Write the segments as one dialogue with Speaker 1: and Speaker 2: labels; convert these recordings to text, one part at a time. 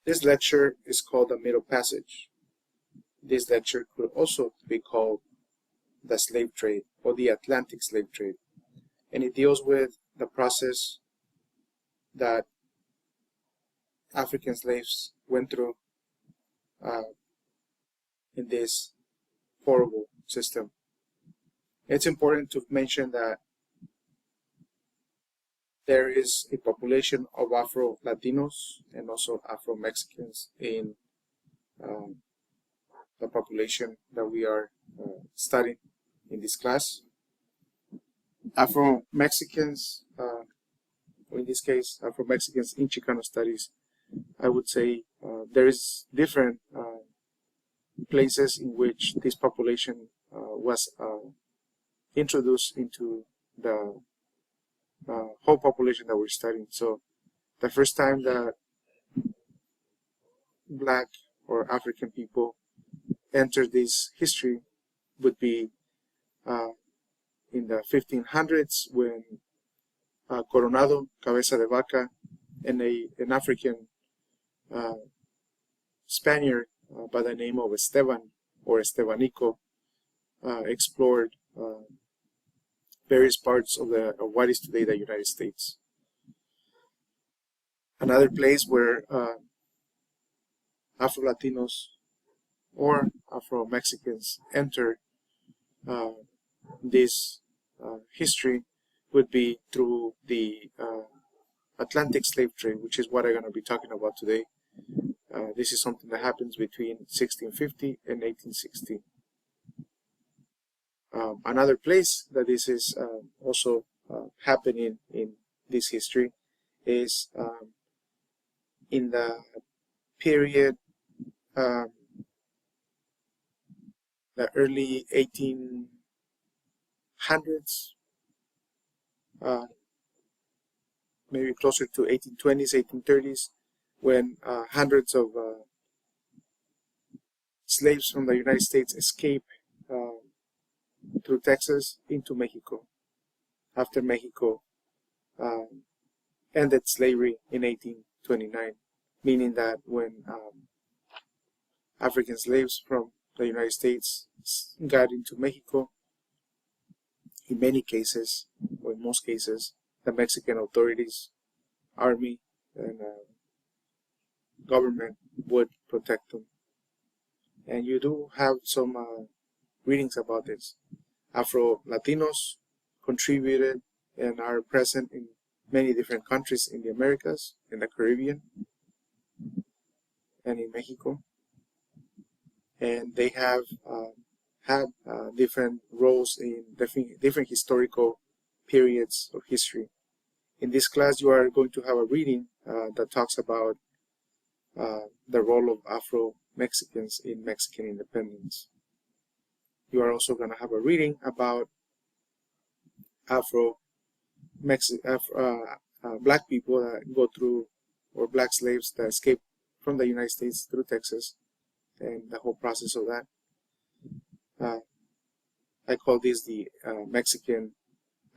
Speaker 1: This lecture is called the Middle Passage. This lecture could also be called the slave trade or the Atlantic slave trade, and it deals with the process that African slaves went through in this horrible system. It's important to mention that there is a population of Afro-Latinos and also Afro-Mexicans in the population that we are studying in this class. Afro-Mexicans, or in this case, Afro-Mexicans in Chicano studies, I would say there is different places in which this population was introduced into the whole population that we're studying. So the first time that Black or African people entered this history would be in the 1500s when Coronado, Cabeza de Vaca, and an African Spaniard by the name of Esteban or Estebanico explored various parts of what is today the United States. Another place where Afro-Latinos or Afro-Mexicans entered this history would be through the Atlantic slave trade, which is what I'm going to be talking about today. This is something that happens between 1650 and 1860. Another place that this is also happening in this history is in the period, the early 1800s, maybe closer to 1820s, 1830s, when hundreds of slaves from the United States escaped through Texas into Mexico after Mexico ended slavery in 1829, meaning that when African slaves from the United States got into Mexico, in many cases, or in most cases, the Mexican authorities, army, and government would protect them. And you do have some readings about this. Afro-Latinos contributed and are present in many different countries in the Americas, in the Caribbean, and in Mexico. And they have had different roles in different historical periods of history. In this class, you are going to have a reading that talks about the role of Afro-Mexicans in Mexican independence. You are also going to have a reading about Black people that go through, or Black slaves that escape from the United States through Texas, and the whole process of that. I call this the Mexican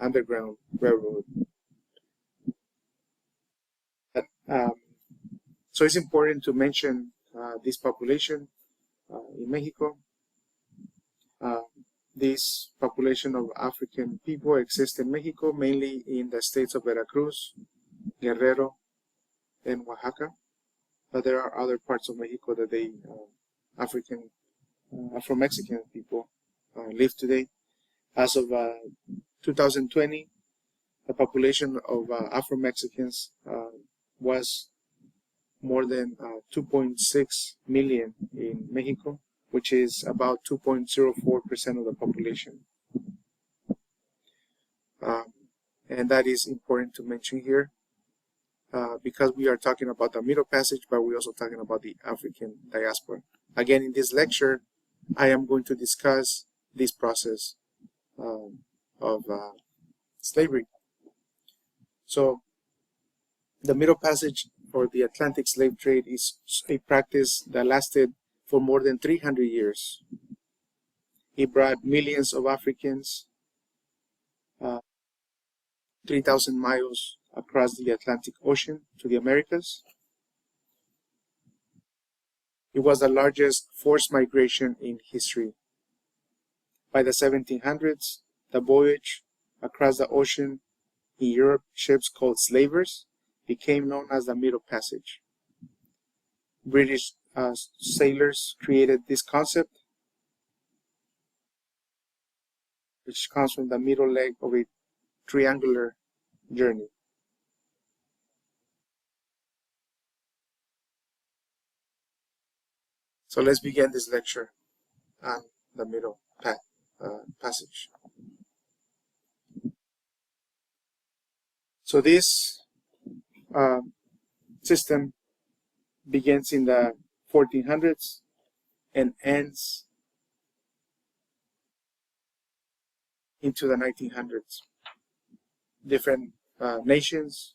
Speaker 1: Underground Railroad. So it's important to mention this population in Mexico. This population of African people exists in Mexico, mainly in the states of Veracruz, Guerrero, and Oaxaca. But there are other parts of Mexico that Afro-Mexican people live today. As of 2020, the population of Afro-Mexicans was more than 2.6 million in Mexico, which is about 2.04% of the population. And that is important to mention here because we are talking about the Middle Passage, but we're also talking about the African diaspora. Again, in this lecture, I am going to discuss this process of slavery. So, the Middle Passage or the Atlantic slave trade is a practice that lasted for more than 300 years. It brought millions of Africans 3,000 miles across the Atlantic Ocean to the Americas. It was the largest forced migration in history. By the 1700s, the voyage across the ocean in Europe, ships called slavers, became known as the Middle Passage. British sailors created this concept, which comes from the middle leg of a triangular journey. So let's begin this lecture on the Middle Passage. So this system begins in the 1400s and ends into the 1900s. Different nations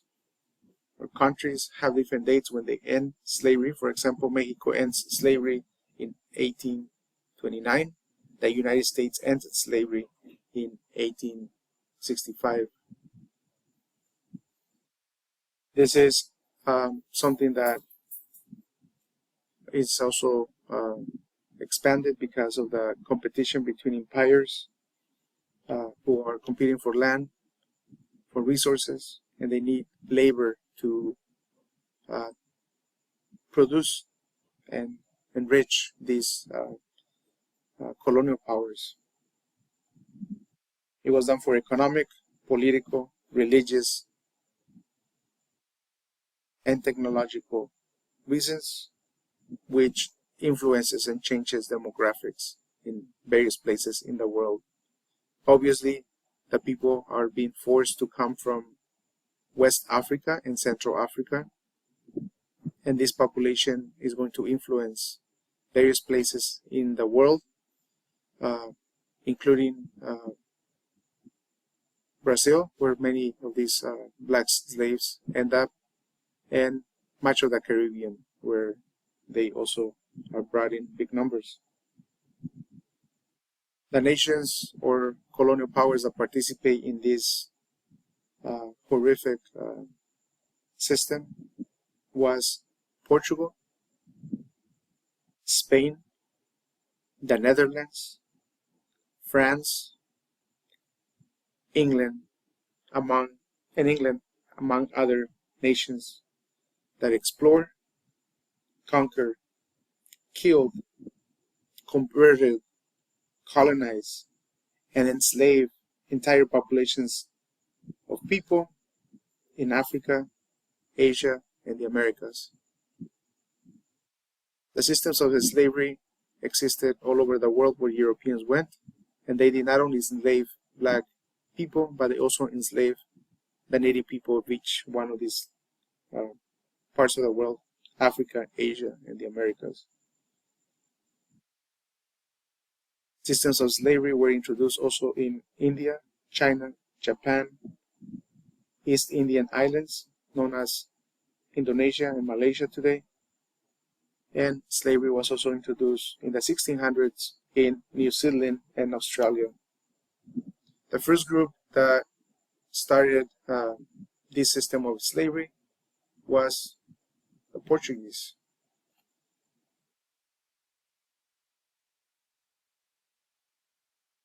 Speaker 1: or countries have different dates when they end slavery. For example, Mexico ends slavery in 1829. The United States ended slavery in 1865. This is something that is also expanded because of the competition between empires who are competing for land, for resources, and they need labor to produce and enrich these colonial powers. It was done for economic, political, religious, and technological reasons, which influences and changes demographics in various places in the world. Obviously, the people are being forced to come from West Africa and Central Africa, and this population is going to influence various places in the world, including Brazil, where many of these black slaves end up, and much of the Caribbean, where they also are brought in big numbers. The nations or colonial powers that participate in this horrific system was Portugal, Spain, the Netherlands, France, England, among other nations that explored, conquered, killed, converted, colonized, and enslaved entire populations of people in Africa, Asia, and the Americas. The systems of slavery existed all over the world where Europeans went, and they did not only enslave black people, but they also enslaved the native people of each one of these parts of the world: Africa, Asia, and the Americas. Systems of slavery were introduced also in India, China, Japan, East Indian Islands, known as Indonesia and Malaysia today. And slavery was also introduced in the 1600s in New Zealand and Australia. The first group that started this system of slavery was the Portuguese.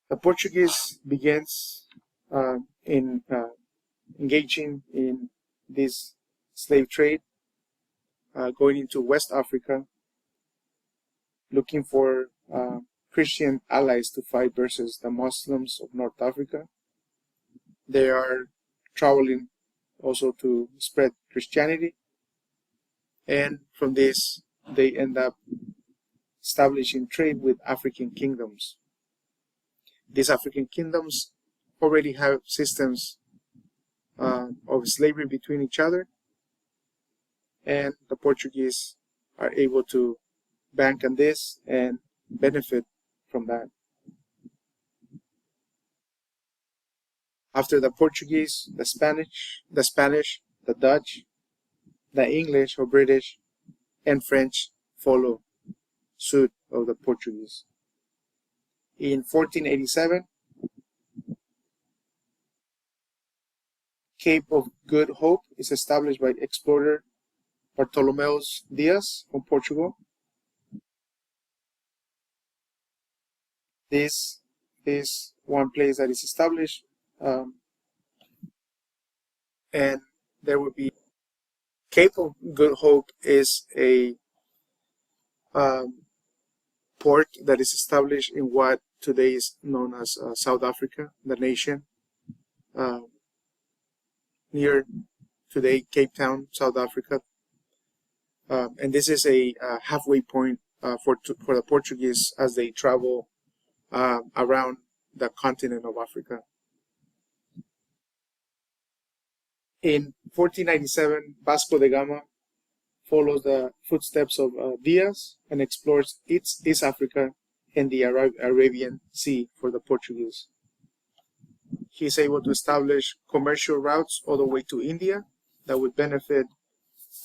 Speaker 1: The Portuguese begins in engaging in this slave trade, going into West Africa, looking for Christian allies to fight versus the Muslims of North Africa. They are traveling also to spread Christianity, and from this they end up establishing trade with African kingdoms. These African kingdoms already have systems of slavery between each other, and the Portuguese are able to bank on this and benefit from that. After the Portuguese, the Spanish, the Dutch, the English or British, and French follow suit of the Portuguese. In 1487, Cape of Good Hope is established by explorer Bartolomeu Diaz from Portugal. this is one place that is established, and there would be Cape of Good Hope is a port that is established in what today is known as South Africa, the nation, near today Cape Town, South Africa. And this is a halfway point for the Portuguese as they travel around the continent of Africa. In 1497, Vasco da Gama follows the footsteps of Diaz and explores East Africa and the Arabian Sea for the Portuguese. He is able to establish commercial routes all the way to India that would benefit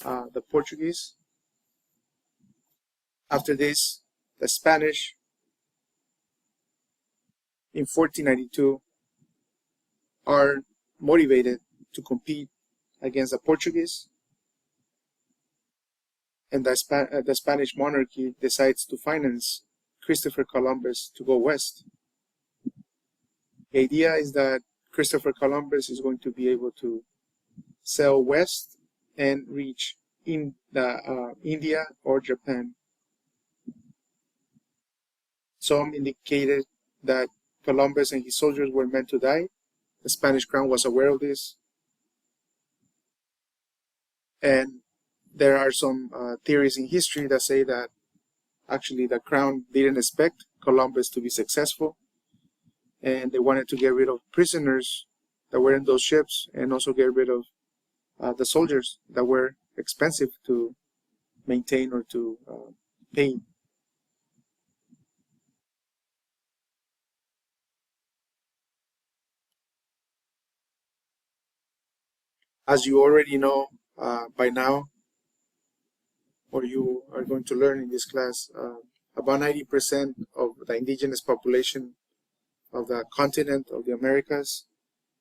Speaker 1: the Portuguese. After this, the Spanish in 1492 are motivated to compete against the Portuguese, and the Spanish monarchy decides to finance Christopher Columbus to go west. The idea is that Christopher Columbus is going to be able to sail west and reach in the India or Japan. Some indicated that Columbus and his soldiers were meant to die. The Spanish crown was aware of this. And there are some theories in history that say that actually the crown didn't expect Columbus to be successful, and they wanted to get rid of prisoners that were in those ships and also get rid of the soldiers that were expensive to maintain or to pay. As you already know by now, or you are going to learn in this class, about 90% of the indigenous population of the continent of the Americas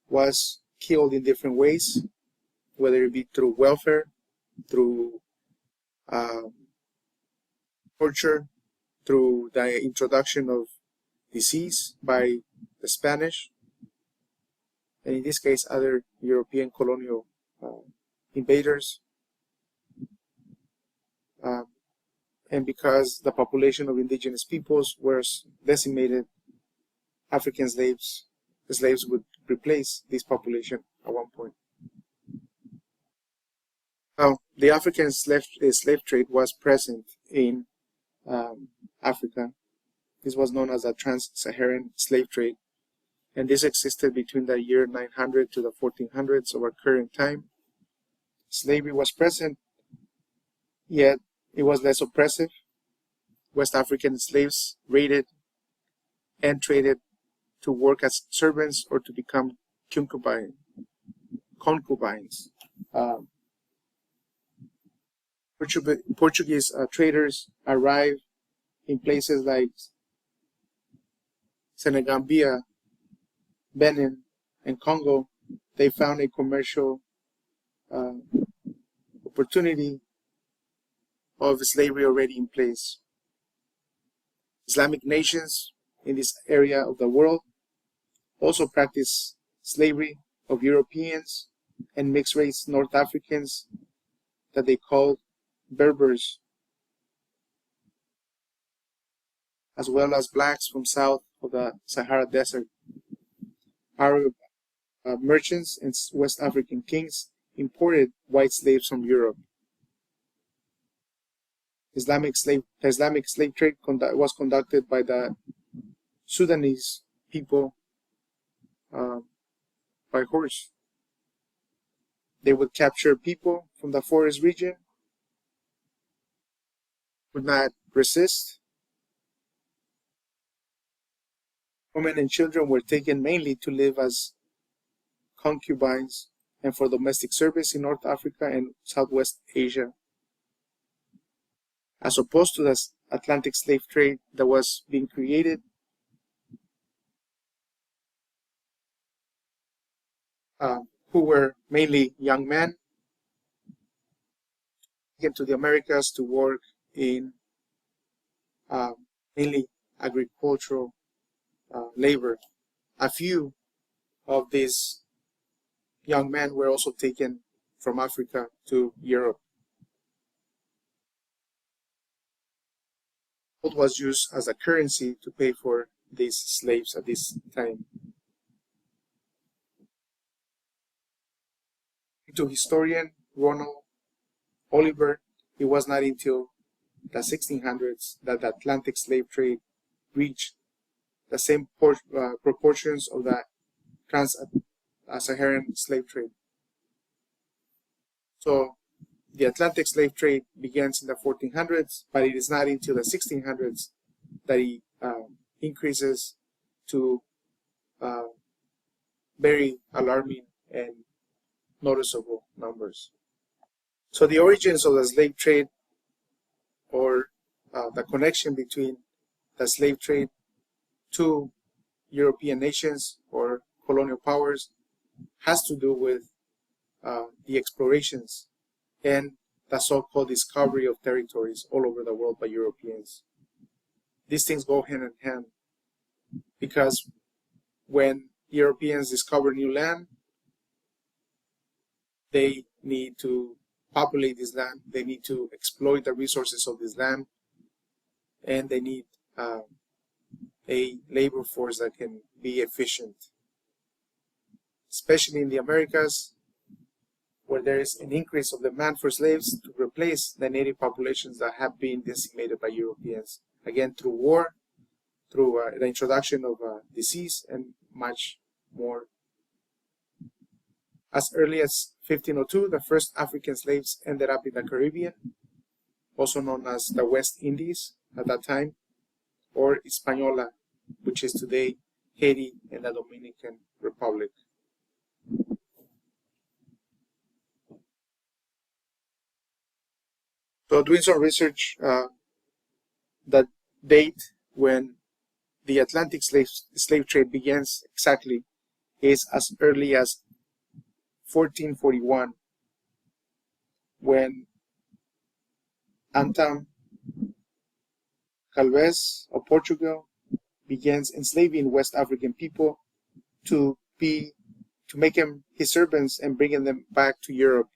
Speaker 1: was killed in different ways, whether it be through welfare, through torture, through the introduction of disease by the Spanish, and in this case other European colonial invaders. And because the population of indigenous peoples was decimated, African slaves would replace this population at one point. Now, the African slave trade was present in Africa. This was known as the Trans-Saharan slave trade, and this existed between the year 900 to the 1400s of our current time. Slavery was present, yet it was less oppressive. West African slaves raided and traded to work as servants or to become concubines. Portuguese traders arrived in places like Senegambia, Benin, and Congo. They found a commercial opportunity of slavery already in place. Islamic nations in this area of the world also practice slavery of Europeans and mixed race North Africans that they called Berbers, as well as blacks from south of the Sahara Desert. Arab merchants and West African kings imported white slaves from Europe. Islamic slave trade was conducted by the Sudanese people by horse. They would capture people from the forest region, would not resist. Women and children were taken mainly to live as concubines and for domestic service in North Africa and Southwest Asia, as opposed to the Atlantic slave trade that was being created. Who were mainly young men taken to the Americas to work in mainly agricultural labor. A few of these young men were also taken from Africa to Europe. Gold was used as a currency to pay for these slaves at this time. To historian Ronald Oliver, it was not until the 1600s that the Atlantic slave trade reached the same proportions of the trans-Saharan slave trade. So the Atlantic slave trade begins in the 1400s, but it is not until the 1600s that it increases to very alarming and noticeable numbers. So the origins of the slave trade, or the connection between the slave trade to European nations or colonial powers, has to do with the explorations and the so-called discovery of territories all over the world by Europeans. These things go hand in hand, because when Europeans discover new land, they need to populate this land, they need to exploit the resources of this land, and they need a labor force that can be efficient. Especially in the Americas, where there is an increase of demand for slaves to replace the native populations that have been decimated by Europeans, again through war, through the introduction of disease, and much more. As early as 1502, the first African slaves ended up in the Caribbean, also known as the West Indies at that time, or Hispaniola, which is today Haiti and the Dominican Republic. So doing some research, the date when the Atlantic slave trade begins exactly is as early as 1441, when Anton Galvez of Portugal begins enslaving West African people to make them his servants and bringing them back to Europe.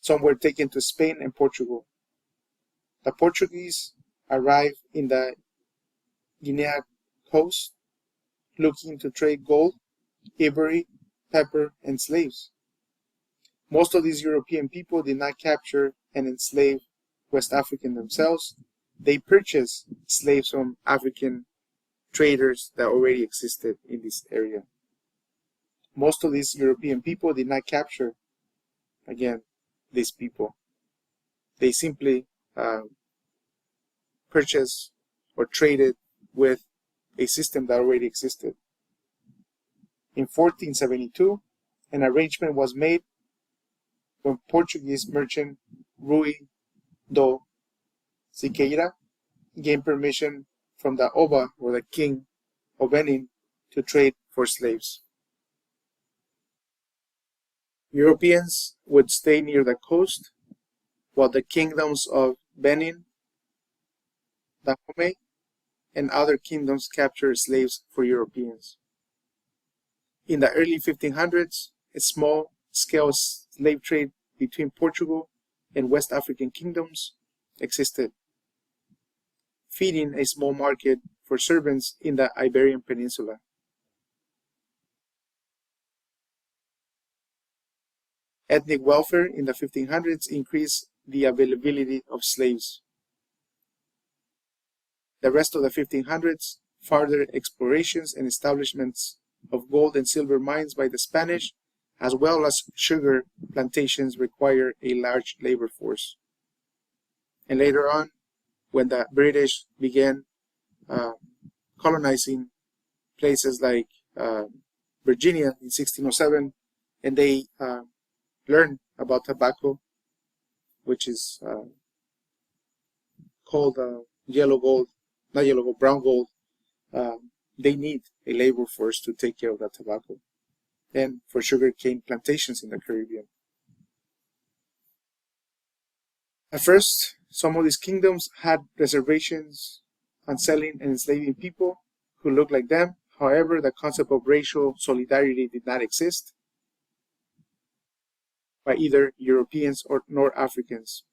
Speaker 1: Some were taken to Spain and Portugal. The Portuguese arrived in the Guinea coast looking to trade gold, ivory, pepper, and slaves. Most of these European people did not capture and enslave West Africans themselves. They purchased slaves from African traders that already existed in this area. Most of these European people did not capture, again, these people. They simply purchased or traded with a system that already existed. In 1472, an arrangement was made when Portuguese merchant Rui do Siqueira gained permission from the Oba, or the king of Benin, to trade for slaves. Europeans would stay near the coast, while the kingdoms of Benin, Dahomey, and other kingdoms captured slaves for Europeans. In the early 1500s, a small-scale slave trade between Portugal and West African kingdoms existed, feeding a small market for servants in the Iberian Peninsula. Ethnic welfare in the 1500s increased the availability of slaves. The rest of the 1500s, further explorations and establishments of gold and silver mines by the Spanish, as well as sugar plantations, require a large labor force. And later on, when the British began colonizing places like Virginia in 1607, and they learned about tobacco, which is called yellow gold, not yellow gold, brown gold, they need a labor force to take care of that tobacco, and for sugarcane plantations in the Caribbean. At first, some of these kingdoms had reservations on selling and enslaving people who looked like them. However, the concept of racial solidarity did not exist by either Europeans or nor Africans.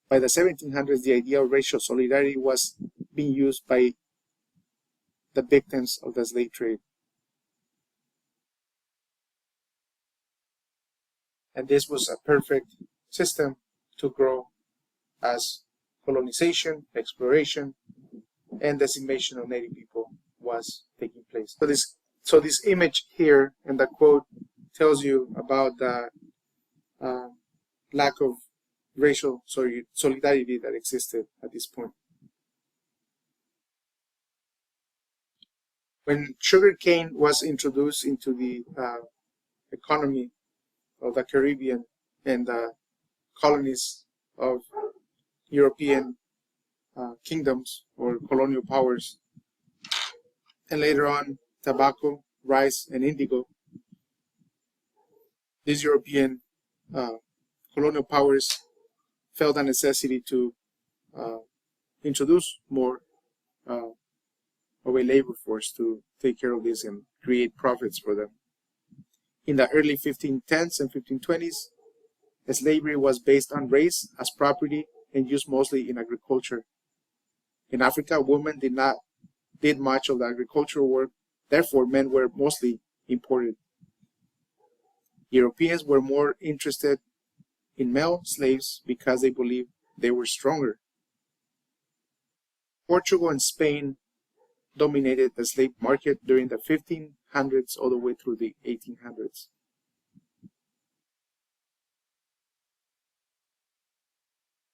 Speaker 1: By the 1700s, the idea of racial solidarity was being used by the victims of the slave trade. And this was a perfect system to grow as colonization, exploration, and decimation of native people was taking place. So this image here and the quote tells you about the lack of racial solidarity that existed at this point. When sugarcane was introduced into the economy of the Caribbean and the colonies of European kingdoms or colonial powers, and later on tobacco, rice, and indigo, these European colonial powers felt a necessity to introduce more of a labor force to take care of this and create profits for them. In the early 1510s and 1520s, slavery was based on race as property and used mostly in agriculture. In Africa, women did much of the agricultural work, therefore men were mostly imported. Europeans were more interested in male slaves because they believed they were stronger. Portugal and Spain dominated the slave market during the 1500s all the way through the 1800s.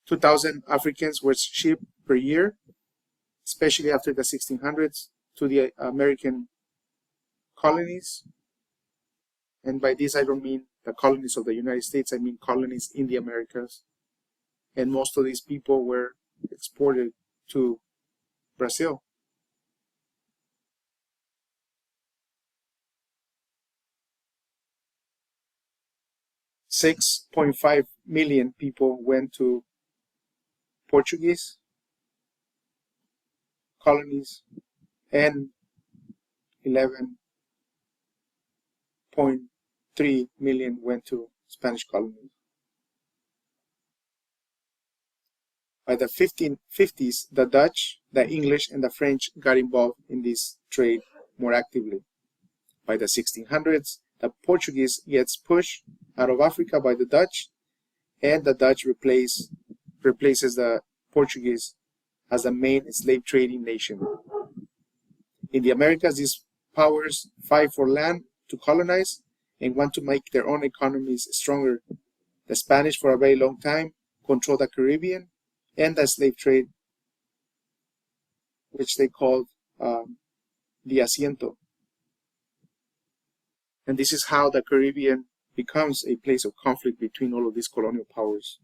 Speaker 1: (2,000) Africans were shipped per year, especially after the 1600s, to the American colonies. And by this I don't mean the colonies of the United States, I mean colonies in the Americas. And most of these people were exported to Brazil. $6.5 million people went to Portuguese colonies and 11.3 million went to Spanish colonies. By the 1550s, the Dutch, the English, and the French got involved in this trade more actively. By the 1600s, the Portuguese gets pushed out of Africa by the Dutch, and the Dutch replaces the Portuguese as the main slave trading nation. In the Americas, these powers fight for land to colonize and want to make their own economies stronger. The Spanish, for a very long time, controlled the Caribbean and the slave trade, which they called the asiento. And this is how the Caribbean becomes a place of conflict between all of these colonial powers,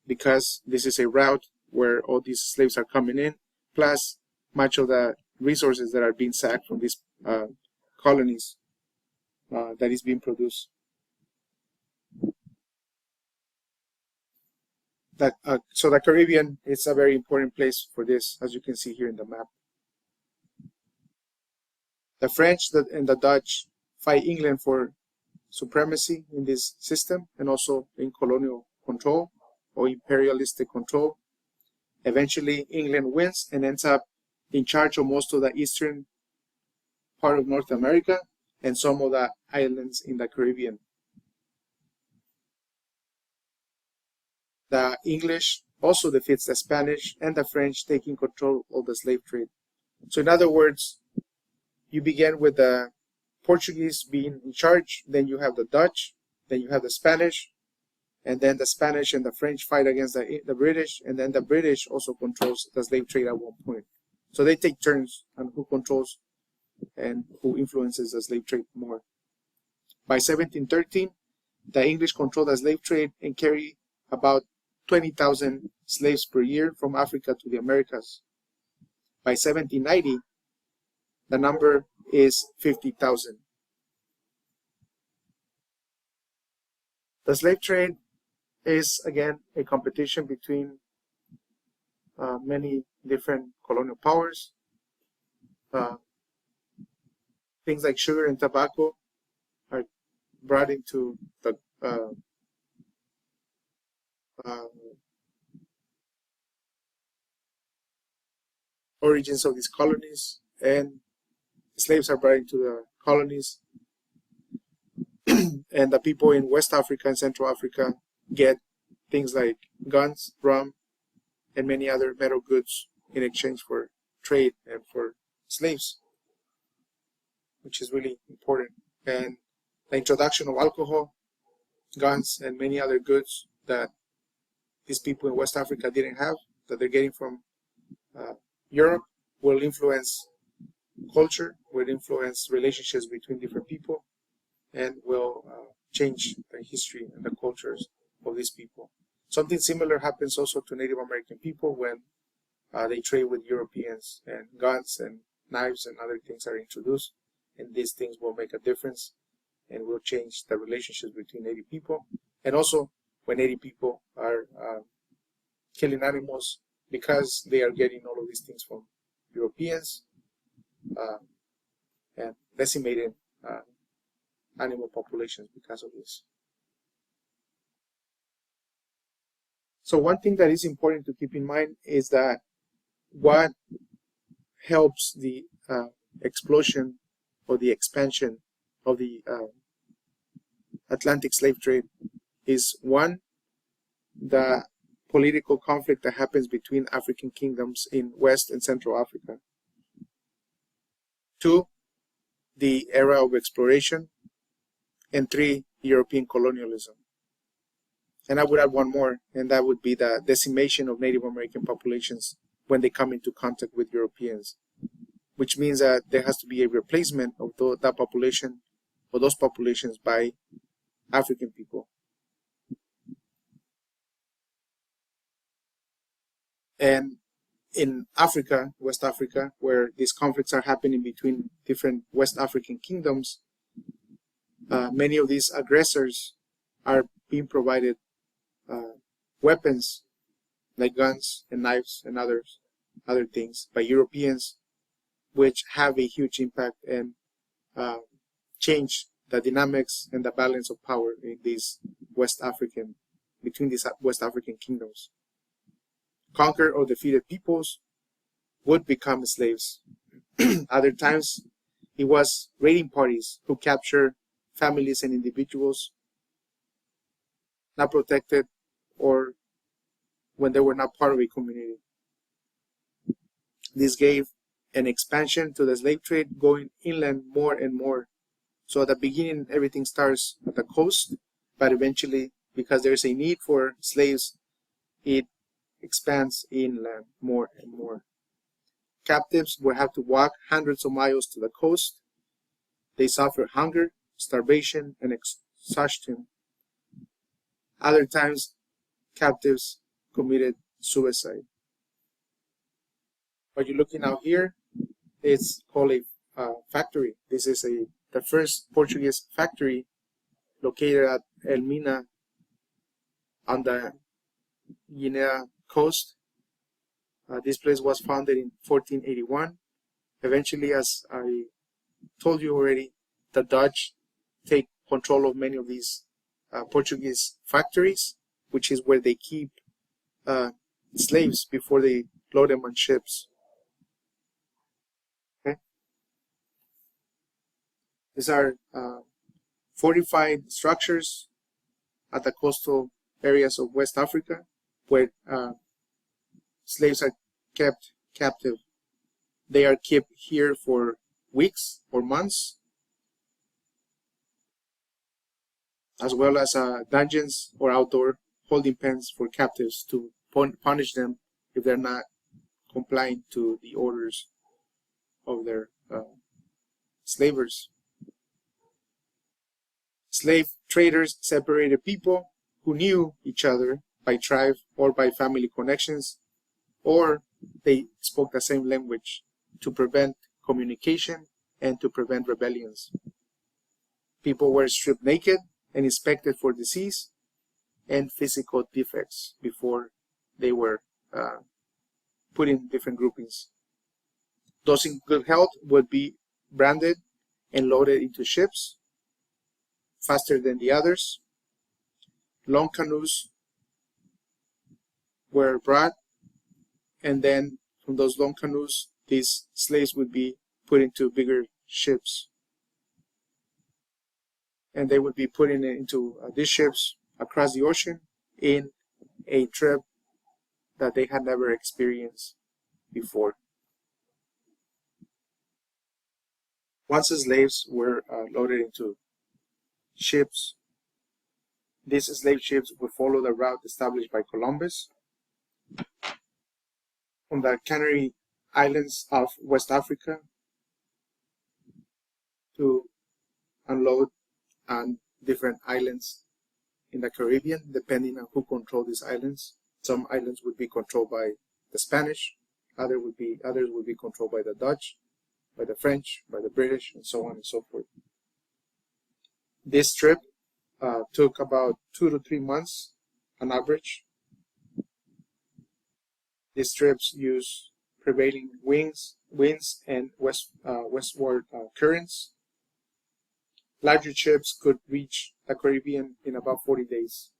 Speaker 1: because this is a route where all these slaves are coming in, plus much of the resources that are being sacked from these colonies that is being produced. So the Caribbean is a very important place for this, as you can see here in the map. The French and the Dutch fight England for supremacy in this system and also in colonial control or imperialistic control. Eventually, England wins and ends up in charge of most of the eastern part of North America and some of the islands in the Caribbean. The English also defeats the Spanish and the French, taking control of the slave trade. So in other words, you begin with the Portuguese being in charge, then you have the Dutch, then you have the Spanish, and then the Spanish and the French fight against the British, and then the British also controls the slave trade at one point. So they take turns on who controls and who influences the slave trade more. By 1713, the English control the slave trade and carry about 20,000 slaves per year from Africa to the Americas. By 1790, the number is 50,000. The slave trade is, again, a competition between many different colonial powers. Things like sugar and tobacco are brought into the origins of these colonies, and slaves are brought into the colonies. And the people in West Africa and Central Africa get things like guns, rum, and many other metal goods in exchange for trade and for slaves, which is really important. And the introduction of alcohol, guns, and many other goods that these people in West Africa didn't have, that they're getting from Europe, will influence culture, will influence relationships between different people, and will change the history and the cultures of these people. Something similar happens also to Native American people when they trade with Europeans, and guns and knives and other things are introduced, and these things will make a difference and will change the relationships between Native people. And also when Native people are killing animals because they are getting all of these things from Europeans, and decimating animal populations because of this. So one thing that is important to keep in mind is that what helps the explosion or the expansion of the Atlantic slave trade is, one, the political conflict that happens between African kingdoms in West and Central Africa. Two, the era of exploration. And three, European colonialism. And I would add one more, and that would be the decimation of Native American populations when they come into contact with Europeans, which means that there has to be a replacement of that population, or those populations, by African people. And in Africa, West Africa, where these conflicts are happening between different West African kingdoms, many of these aggressors are being provided weapons like guns and knives and other things by Europeans, which have a huge impact and change the dynamics and the balance of power in these between these West African kingdoms. Conquered or defeated peoples would become slaves. Other times, it was raiding parties who captured families and individuals not protected, or when they were not part of a community. This gave an expansion to the slave trade, going inland more and more. So at the beginning, everything starts at the coast, but eventually, because there's a need for slaves, it expands inland more and more. Captives would have to walk hundreds of miles to the coast. They suffer hunger, starvation, and exhaustion. Other times, captives committed suicide. What you're looking out here is called a factory. This is the first Portuguese factory located at Elmina on the Guinea coast. This place was founded in 1481. Eventually, as I told you already, the Dutch take control of many of these Portuguese factories, which is where they keep slaves before they load them on ships. Okay. These are fortified structures at the coastal areas of West Africa, where slaves are kept captive. They are kept here for weeks or months, as well as dungeons or outdoor holding pens for captives to punish them if they're not complying to the orders of their slavers. Slave traders separated people who knew each other by tribe or by family connections, or they spoke the same language, to prevent communication and to prevent rebellions. People were stripped naked and inspected for disease and physical defects before they were put in different groupings. Those in good health would be branded and loaded into ships faster than the others. Long canoes were brought, and then from those long canoes, these slaves would be put into bigger ships. And they would be put into these ships across the ocean in a trip that they had never experienced before. Once the slaves were loaded into ships, these slave ships would follow the route established by Columbus on the Canary Islands of West Africa to unload on different islands in the Caribbean, depending on who controlled these islands. Some islands would be controlled by the Spanish, others would be controlled by the Dutch, by the French, by the British, and so on and so forth. This trip took about 2 to 3 months on average. These trips use prevailing winds and westward currents. Larger ships could reach the Caribbean in about 40 days.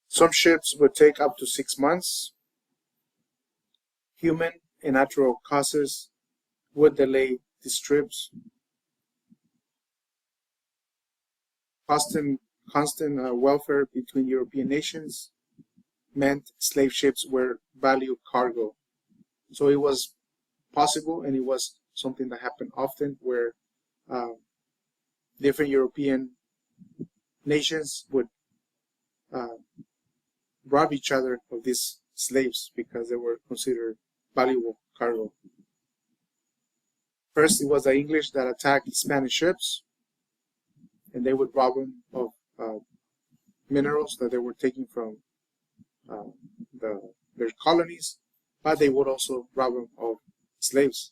Speaker 1: Some ships would take up to 6 months. Human and natural causes would delay these trips. Constant welfare between European nations meant slave ships were valued cargo. So it was possible, and it was something that happened often, where different European nations would rob each other of these slaves because they were considered valuable cargo. First, it was the English that attacked Spanish ships, and they would rob them of minerals that they were taking from their colonies, but they would also rob them of slaves.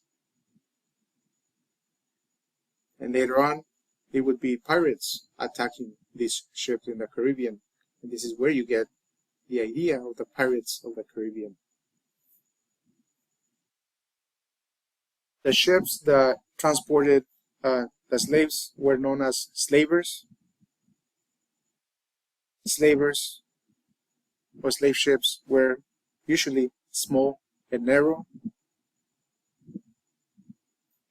Speaker 1: And later on, it would be pirates attacking these ships in the Caribbean. And this is where you get the idea of the Pirates of the Caribbean. The ships that transported the slaves were known as slavers. Slavers or slave ships were usually small and narrow.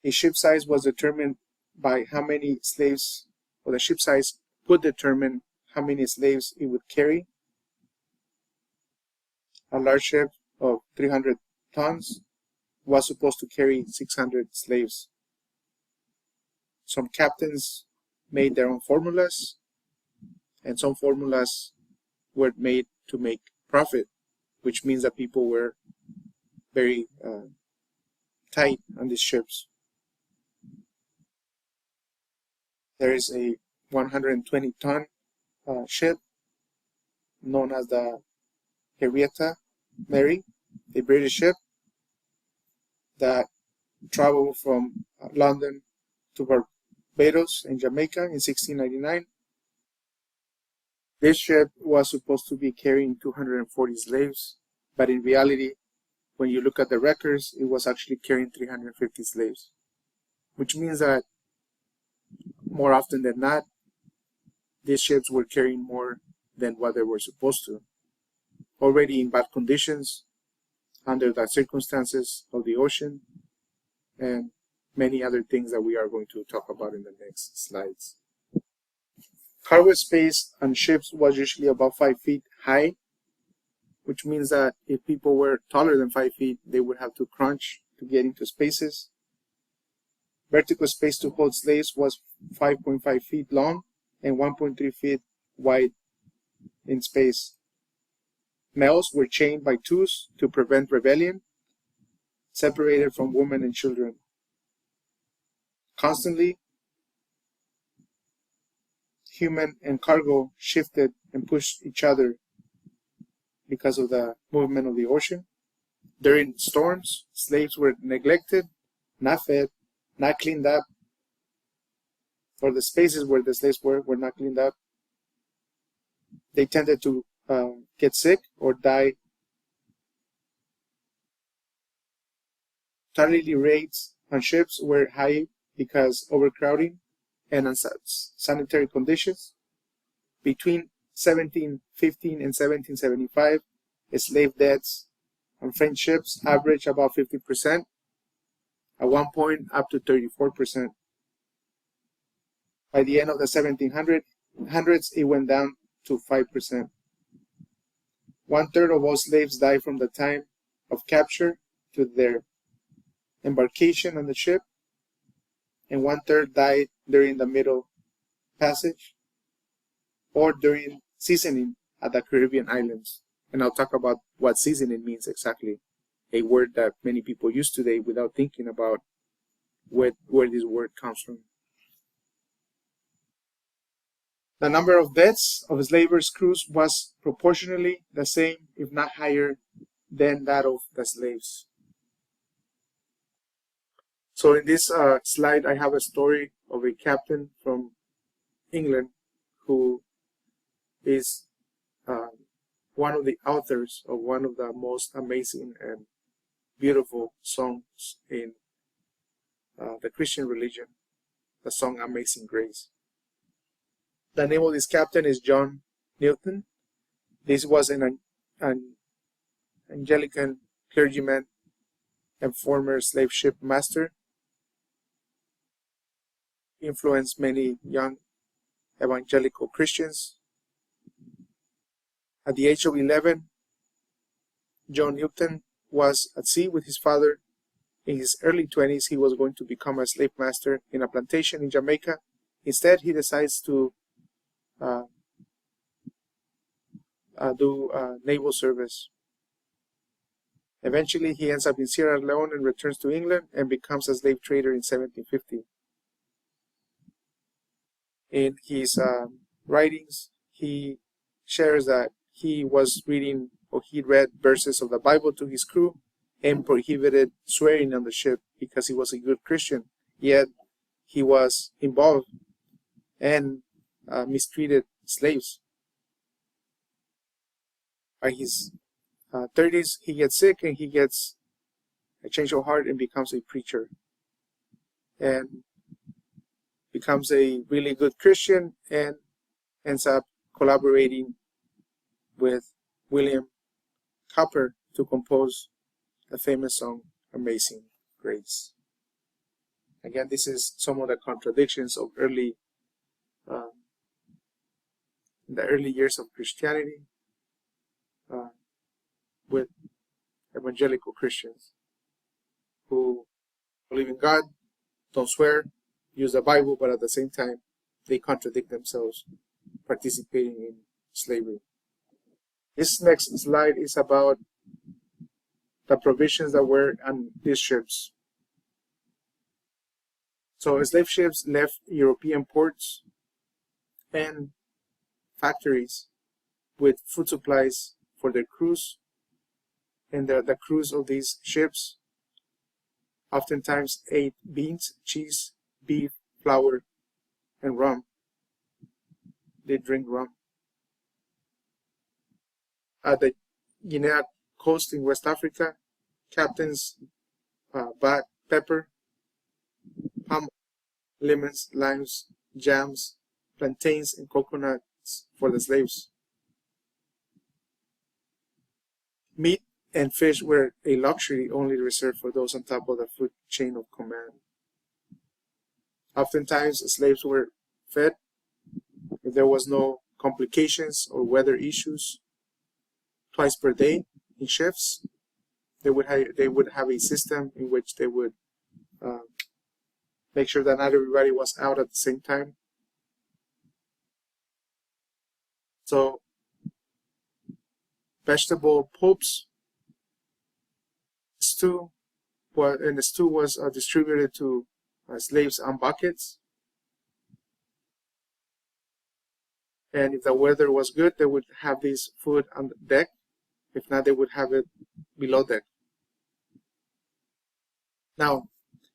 Speaker 1: A ship size was determined by how many slaves, or the ship size could determine how many slaves it would carry. A large ship of 300 tons was supposed to carry 600 slaves. Some captains made their own formulas, and some formulas were made to make profit, which means that people were very tight on these ships. There is a 120-ton ship known as the Henrietta Mary, a British ship that traveled from London to Barbados in Jamaica in 1699. This ship was supposed to be carrying 240 slaves, but in reality, when you look at the records, it was actually carrying 350 slaves, which means that more often than not, these ships were carrying more than what they were supposed to. Already in bad conditions, under the circumstances of the ocean, and many other things that we are going to talk about in the next slides. Cargo space on ships was usually about 5 feet high, which means that if people were taller than 5 feet, they would have to crunch to get into spaces. Vertical space to hold slaves was 5.5 feet long and 1.3 feet wide in space. Males were chained by twos to prevent rebellion, separated from women and children. Constantly, human and cargo shifted and pushed each other because of the movement of the ocean. During storms, slaves were neglected, not fed, not cleaned up, or the spaces where the slaves were not cleaned up. They tended to get sick or die. Mortality rates on ships were high because overcrowding and unsanitary conditions. Between 1715 and 1775, slave deaths on French ships averaged about 50%, at one point up to 34%. By the end of the 1700s, it went down to 5%. One-third of all slaves died from the time of capture to their embarkation on the ship, and one-third died during the Middle Passage or during seasoning at the Caribbean islands. And I'll talk about what seasoning means exactly, a word that many people use today without thinking about where this word comes from. The number of deaths of slavers' crews was proportionally the same, if not higher, than that of the slaves. So in this slide, I have a story of a captain from England who is one of the authors of one of the most amazing and beautiful songs in the Christian religion, the song Amazing Grace. The name of this captain is John Newton. This was an Anglican clergyman and former slave ship master. Influenced many young evangelical Christians. At the age of 11, John Newton was at sea with his father. In his early 20s, he was going to become a slave master in a plantation in Jamaica. Instead, he decides to do naval service. Eventually, he ends up in Sierra Leone and returns to England and becomes a slave trader in 1750. In his writings, he shares that he was reading or he read verses of the Bible to his crew and prohibited swearing on the ship because he was a good Christian. Yet he was involved and mistreated slaves. By his 30s, he gets sick and he gets a change of heart and becomes a preacher and becomes a really good Christian and ends up collaborating with William Cowper to compose the famous song Amazing Grace. Again, this is some of the contradictions of the early years of Christianity with evangelical Christians who believe in God, don't swear, use the Bible, but at the same time, they contradict themselves, participating in slavery. This next slide is about the provisions that were on these ships. So slave ships left European ports and factories with food supplies for their crews, and the crews of these ships oftentimes ate beans, cheese, beef, flour, and rum. They drink rum. At the Guinea coast in West Africa, captains bought pepper, palm, lemons, limes, jams, plantains, and coconuts for the slaves. Meat and fish were a luxury only reserved for those on top of the food chain of command. Oftentimes, slaves were fed if there was no complications or weather issues twice per day in shifts. They would have a system in which they would make sure that not everybody was out at the same time. So vegetable pulps, stew, and the stew was distributed to slaves on buckets. And if the weather was good, they would have this food on the deck. If not, they would have it below deck. Now,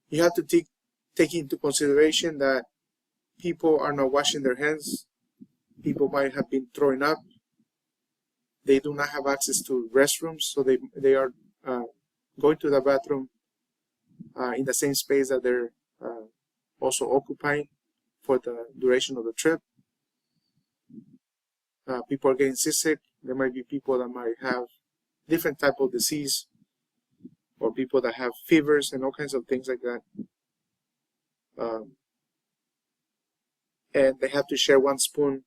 Speaker 1: you have to take into consideration that people are not washing their hands. People might have been throwing up. They do not have access to restrooms, so they are going to the bathroom in the same space that they're also occupying for the duration of the trip. People are getting seasick. There might be people that might have different type of disease, or people that have fevers and all kinds of things like that. And they have to share one spoon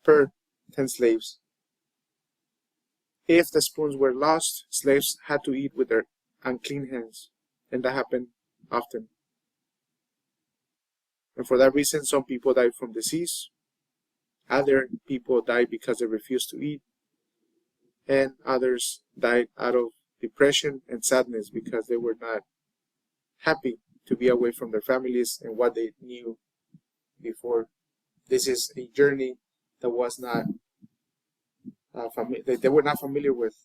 Speaker 1: per 10 slaves. If the spoons were lost, slaves had to eat with their unclean hands, and that happened often. And for that reason, some people died from disease, other people died because they refused to eat, and others died out of depression and sadness because they were not happy to be away from their families and what they knew before. This is a journey that was not they were not familiar with,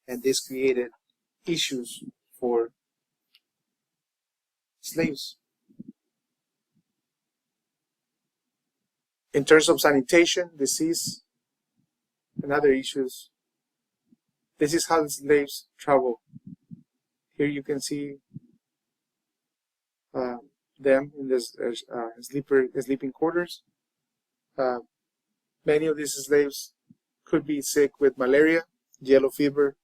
Speaker 1: and this created issues for slaves. In terms of sanitation, disease, and other issues, this is how the slaves travel. Here you can see them in this sleeping quarters. Many of these slaves could be sick with malaria, yellow fever,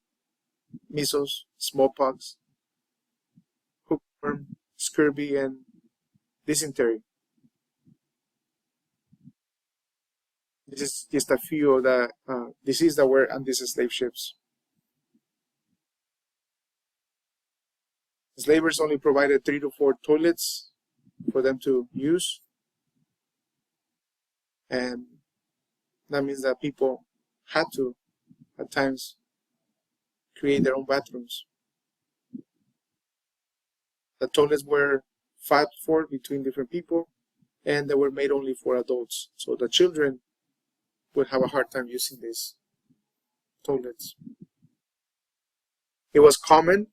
Speaker 1: measles, smallpox, hookworm, scurvy, and dysentery. This is just a few of the diseases that were on these slave ships. Slavers only provided 3 to 4 toilets for them to use, and that means that people had to, at times, create their own bathrooms. The toilets were fought for between different people, and they were made only for adults, so the children would have a hard time using these toilets. It was common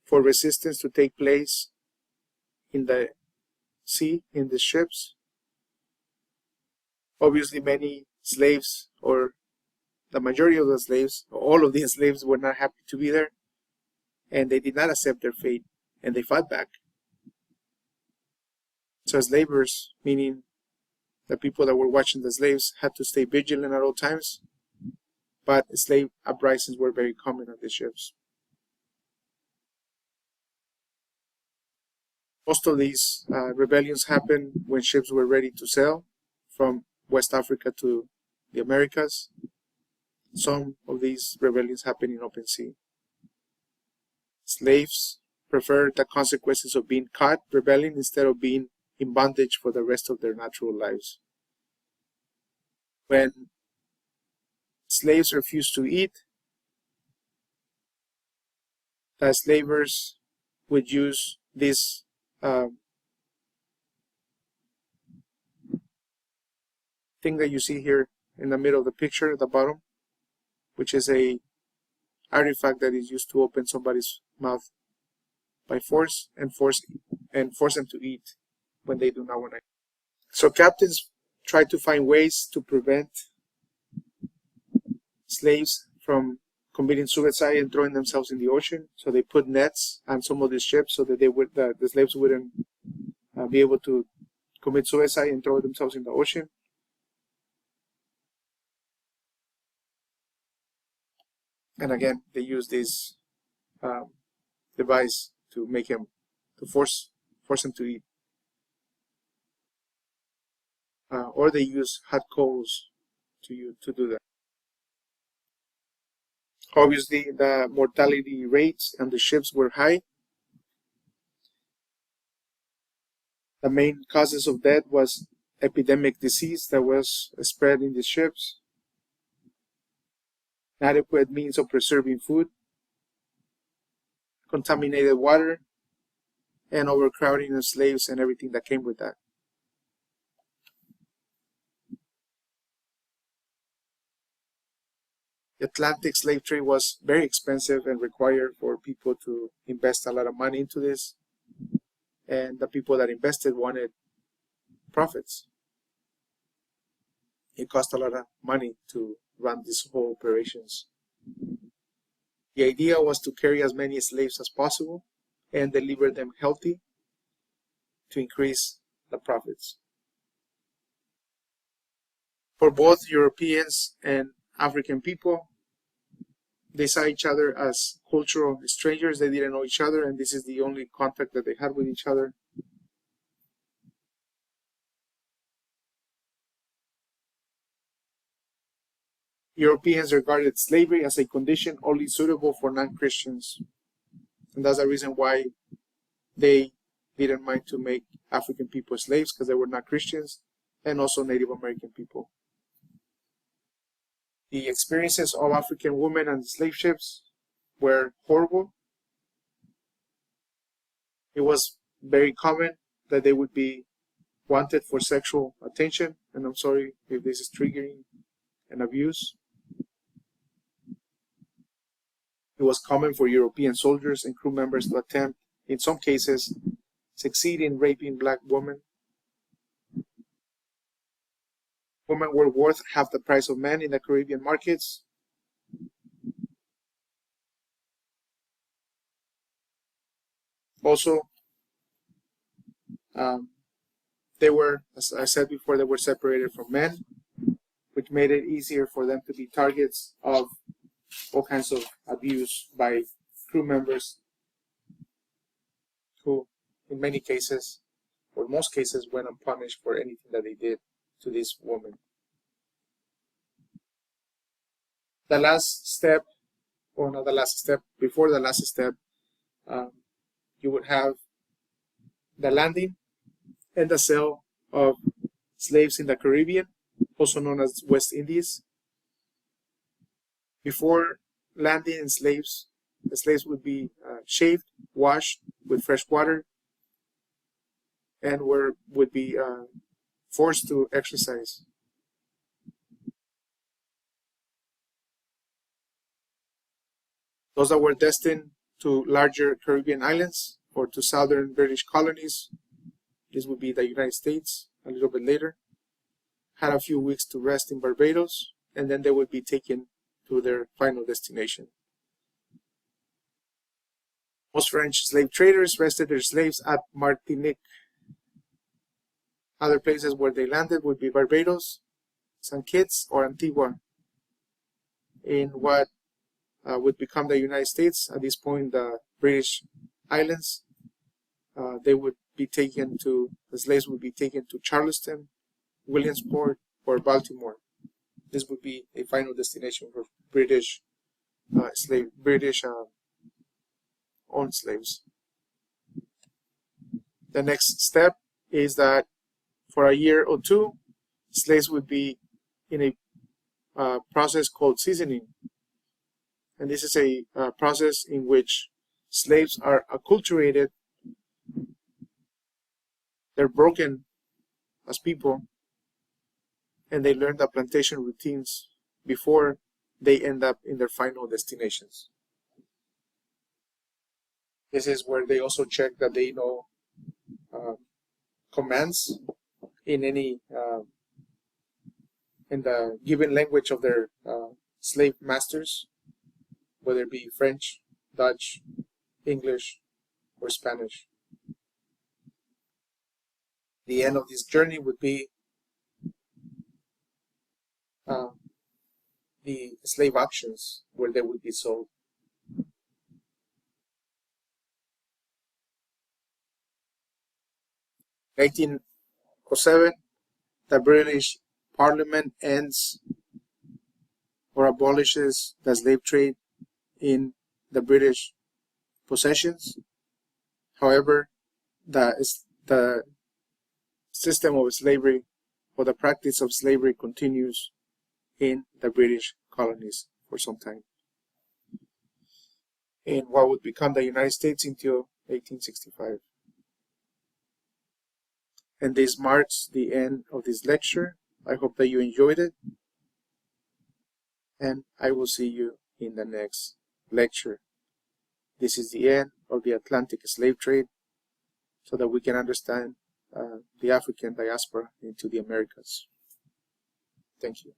Speaker 1: for resistance to take place in the sea, in the ships. Obviously, many slaves, or the majority of the slaves, all of the slaves, were not happy to be there, and they did not accept their fate, and they fought back. So slavers, meaning the people that were watching the slaves, had to stay vigilant at all times, but slave uprisings were very common on the ships. Most of these rebellions happened when ships were ready to sail from West Africa to the Americas. Some of these rebellions happened in open sea. Slaves preferred the consequences of being caught rebelling instead of being in bondage for the rest of their natural lives. When slaves refused to eat, the slavers would use this thing that you see here in the middle of the picture at the bottom, which is a artifact that is used to open somebody's mouth by force and force them to eat when they do not want to. So captains try to find ways to prevent slaves from committing suicide and throwing themselves in the ocean. So they put nets on some of these ships so that the slaves wouldn't be able to commit suicide and throw themselves in the ocean. And again, they use this device to make him, to force him to eat. Or they use hot coals to do that. Obviously, the mortality rates on the ships were high. The main causes of death was epidemic disease that was spread in the ships, inadequate means of preserving food, contaminated water, and overcrowding of slaves and everything that came with that. The Atlantic slave trade was very expensive and required for people to invest a lot of money into this, and the people that invested wanted profits. it cost a lot of money to run these whole operations. The idea was to carry as many slaves as possible and deliver them healthy to increase the profits. For both Europeans and African people, they saw each other as cultural strangers. They didn't know each other, and this is the only contact that they had with each other. Europeans regarded slavery as a condition only suitable for non-Christians, and that's the reason why they didn't mind to make African people slaves, because they were not Christians, and also Native American people. The experiences of African women on slave ships were horrible. It was very common that they would be wanted for sexual attention, and I'm sorry if this is triggering an abuse. It was common for European soldiers and crew members to attempt, in some cases, succeed in raping black women. Women were worth half the price of men in the Caribbean markets. Also, they were, as I said before, they were separated from men, which made it easier for them to be targets of all kinds of abuse by crew members who, in many cases, or most cases, went unpunished for anything that they did to this woman. The last step, or not the last step, before the last step, you would have the landing and the sale of slaves in the Caribbean, also known as West Indies. Before landing slaves, the slaves would be shaved, washed with fresh water, and would be forced to exercise. Those that were destined to larger Caribbean islands or to southern British colonies, this would be the United States a little bit later, had a few weeks to rest in Barbados, and then they would be taken to their final destination. Most French slave traders rested their slaves at Martinique. Other places where they landed would be Barbados, St. Kitts, or Antigua. In what would become the United States, at this point the British Islands, they would be taken to, the slaves would be taken to Charleston, Williamsport, or Baltimore. This would be a final destination for British owned slaves. The next step is that for a year or two, slaves would be in a process called seasoning. And this is a process in which slaves are acculturated. They're broken as people, and they learn the plantation routines before they end up in their final destinations. This is where they also check that they know commands in any in the given language of their slave masters, whether it be French, Dutch, English, or Spanish. The end of this journey would be the slave auctions, where they would be sold. In 1807, the British Parliament ends or abolishes the slave trade in the British possessions. However, the system of slavery, or the practice of slavery, continues in the British colonies for some time, in what would become the United States until 1865. And this marks the end of this lecture. I hope that you enjoyed it, and I will see you in the next lecture. This is the end of the Atlantic slave trade, so that we can understand the African diaspora into the Americas. Thank you.